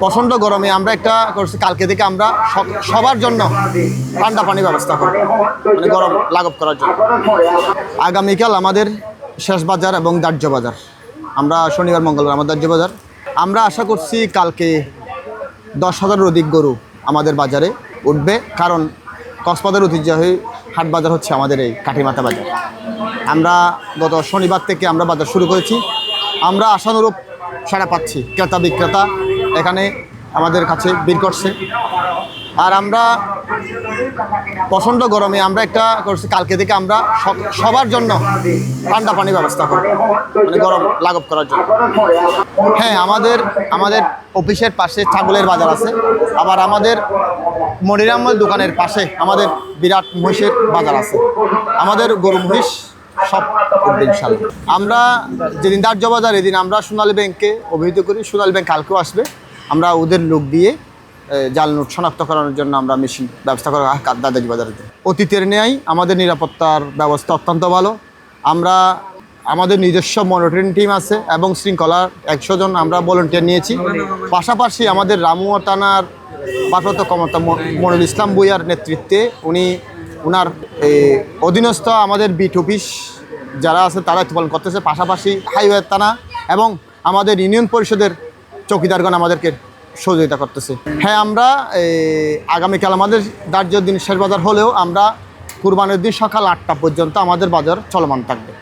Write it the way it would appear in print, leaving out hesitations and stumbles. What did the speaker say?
প্রচণ্ড গরমে আমরা একটা করছি, কালকে থেকে আমরা সবার জন্য ঠান্ডা পানি ব্যবস্থা করব, মানে গরম লাঘব করার জন্য। আগামীকাল আমাদের শেষ বাজার এবং দাহ্য বাজার, আমরা শনিবার মঙ্গলবার আমাদের দাহ্য বাজার। আমরা আশা করছি কালকে 10,000-এর অধিক গরু আমাদের বাজারে উঠবে, কারণ কক্সবাজার ঐতিহ্যবাহী হাট বাজার হচ্ছে আমাদের এই কাঠিমাথা বাজার। আমরা গত শনিবার থেকে আমরা বাজার শুরু করেছি। আমরা আশানুরূপ সাড়া পাচ্ছি, ক্রেতা বিক্রেতা এখানে আমাদের কাছে ভিড় করছে। আর আমরা প্রচণ্ড গরমে আমরা একটা করছি, কালকে থেকে আমরা সবার জন্য ঠান্ডা পানি ব্যবস্থা করব, মানে গরম লাঘব করার জন্য। হ্যাঁ, আমাদের অফিসের পাশে ছাগলের বাজার আছে, আবার আমাদের মনির আহমদ দোকানের পাশে আমাদের বিরাট মহিষের বাজার আছে। আমাদের গরু মহিষ সব উঠবে ইনশাল্লাহ। আমরা যেদিন দাহ্য বাজার এদিন আমরা সোনালী ব্যাংকে অভিহিত করি, সোনালী ব্যাংক কালকেও আসবে। আমরা ওদের লোক দিয়ে জাল নোট শনাক্ত করানোর জন্য আমরা মেশিন ব্যবস্থা করা দাহ্য বাজারে। অতীতের ন্যায় আমাদের নিরাপত্তার ব্যবস্থা অত্যন্ত ভালো। আমরা আমাদের নিজস্ব মনিটরিং টিম আছে এবং শৃঙ্খলার 100 জন আমরা ভলান্টিয়ার নিয়েছি। পাশাপাশি আমাদের রামুয়া থানার ভারপ্রাপ্ত কর্মকর্তা মনিরুল ইসলাম ভূঁইয়ার নেতৃত্বে ওনার অধীনস্থ আমাদের বিট অফিস যারা আছে তারা পালন করতেছে। পাশাপাশি হাইওয়ে থানা এবং আমাদের ইউনিয়ন পরিষদের চৌকিদারগণ আমাদেরকে সহযোগিতা করতেছে। হ্যাঁ, আমরা আগামীকাল আমাদের দাহ্য দিন শেষ বাজার হলেও আমরা কুরবানির দিন সকাল 8টা পর্যন্ত আমাদের বাজার চলমান থাকবে।